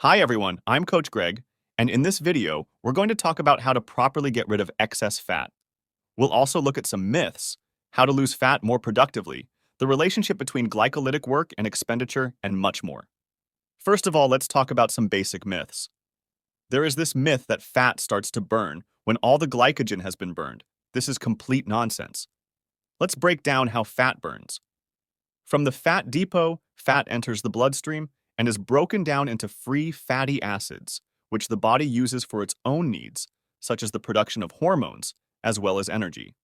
Hi everyone, I'm Coach Greg, and in this video, we're going to talk about how to properly get rid of excess fat. We'll also look at some myths, how to lose fat more productively, the relationship between glycolytic work and expenditure, and much more. First of all, let's talk about some basic myths. There is this myth that fat starts to burn when all the glycogen has been burned. This is complete nonsense. Let's break down how fat burns. From the fat depot, fat enters the bloodstream and is broken down into free fatty acids, which the body uses for its own needs, such as the production of hormones, as well as energy.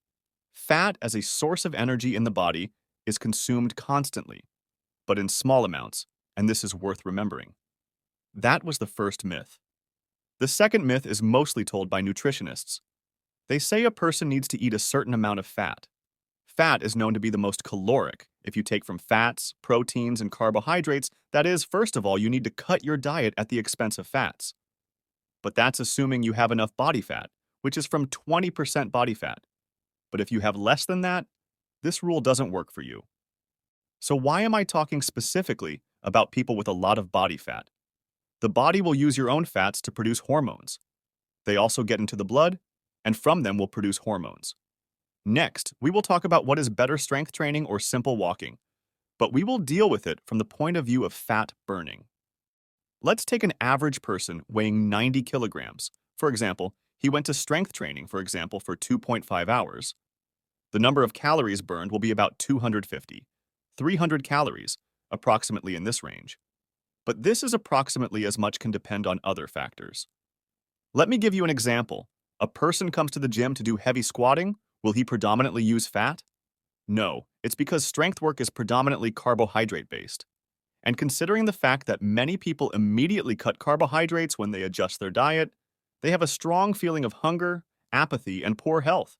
Fat as a source of energy in the body is consumed constantly, but in small amounts, and this is worth remembering. That was the first myth. The second myth is mostly told by nutritionists. They say a person needs to eat a certain amount of fat. Fat is known to be the most caloric. If you take from fats, proteins, and carbohydrates, that is, first of all, you need to cut your diet at the expense of fats. But that's assuming you have enough body fat, which is from 20% body fat. But if you have less than that, this rule doesn't work for you. So why am I talking specifically about people with a lot of body fat? The body will use your own fats to produce hormones. They also get into the blood, and from them will produce hormones. Next, we will talk about what is better strength training or simple walking, but we will deal with it from the point of view of fat burning. Let's take an average person weighing 90 kilograms. For example, he went to strength training, for 2.5 hours. The number of calories burned will be about 250, 300 calories, approximately in this range. But this is approximately as much can depend on other factors. Let me give you an example. A person comes to the gym to do heavy squatting. Will he predominantly use fat? No, it's because strength work is predominantly carbohydrate-based. And considering the fact that many people immediately cut carbohydrates when they adjust their diet, they have a strong feeling of hunger, apathy, and poor health.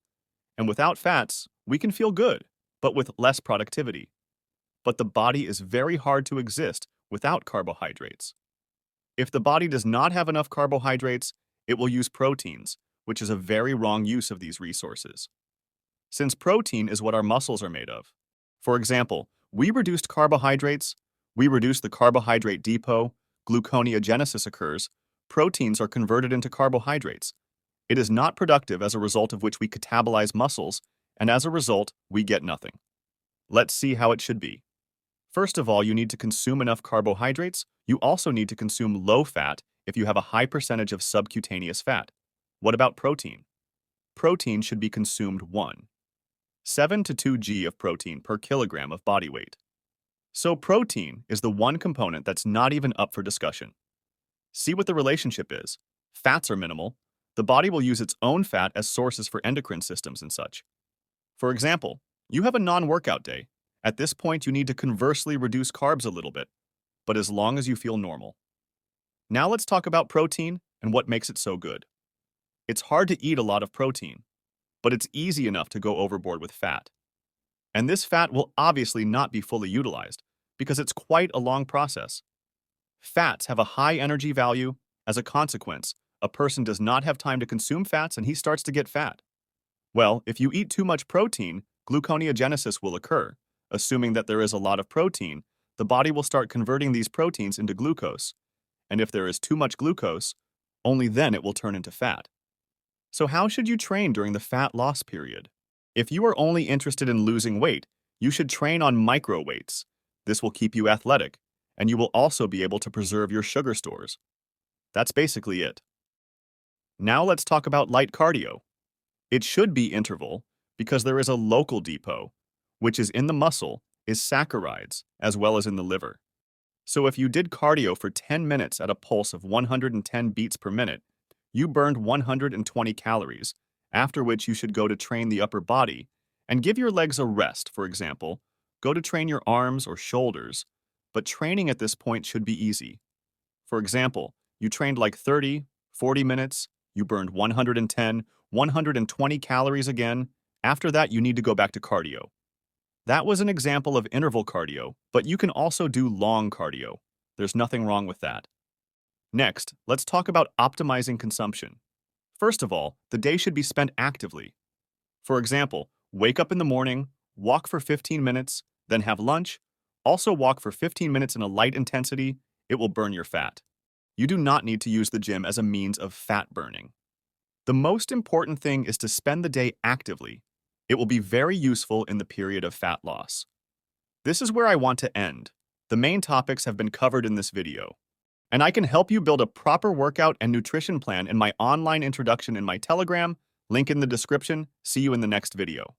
And without fats, we can feel good, but with less productivity. But the body is very hard to exist without carbohydrates. If the body does not have enough carbohydrates, it will use proteins, which is a very wrong use of these resources. Since protein is what our muscles are made of. For example, we reduced carbohydrates, we reduce the carbohydrate depot, gluconeogenesis occurs, proteins are converted into carbohydrates. It is not productive as a result of which we catabolize muscles, and as a result, we get nothing. Let's see how it should be. First of all, you need to consume enough carbohydrates. You also need to consume low fat if you have a high percentage of subcutaneous fat. What about protein? Protein should be consumed 7 to 2 g of protein per kilogram of body weight. So protein is the one component that's not even up for discussion. See what the relationship is. Fats are minimal. The body will use its own fat as sources for endocrine systems and such. For example, you have a non-workout day. At this point, you need to conversely reduce carbs a little bit, but as long as you feel normal. Now let's talk about protein and what makes it so good. It's hard to eat a lot of protein, but it's easy enough to go overboard with fat. And this fat will obviously not be fully utilized because it's quite a long process. Fats have a high energy value. As a consequence, a person does not have time to consume fats and he starts to get fat. Well, if you eat too much protein, gluconeogenesis will occur. Assuming that there is a lot of protein, the body will start converting these proteins into glucose. And if there is too much glucose, only then it will turn into fat. So how should you train during the fat loss period? If you are only interested in losing weight, you should train on micro weights. This will keep you athletic, and you will also be able to preserve your sugar stores. That's basically it. Now let's talk about light cardio. It should be interval because there is a local depot, which is in the muscle, is saccharides, as well as in the liver. So if you did cardio for 10 minutes at a pulse of 110 beats per minute, you burned 120 calories, after which you should go to train the upper body and give your legs a rest, for example, go to train your arms or shoulders, but training at this point should be easy. For example, you trained like 30, 40 minutes, you burned 110, 120 calories again, after that you need to go back to cardio. That was an example of interval cardio, but you can also do long cardio. There's nothing wrong with that. Next, let's talk about optimizing consumption. First of all, the day should be spent actively. For example, wake up in the morning, walk for 15 minutes, then have lunch. Also walk for 15 minutes in a light intensity. It will burn your fat. you do not need to use the gym as a means of fat burning. The most important thing is to spend the day actively. It will be very useful in the period of fat loss. This is where I want to end. The main topics have been covered in this video, and I can help you build a proper workout and nutrition plan in my online introduction in my Telegram, link in the description. See you in the next video.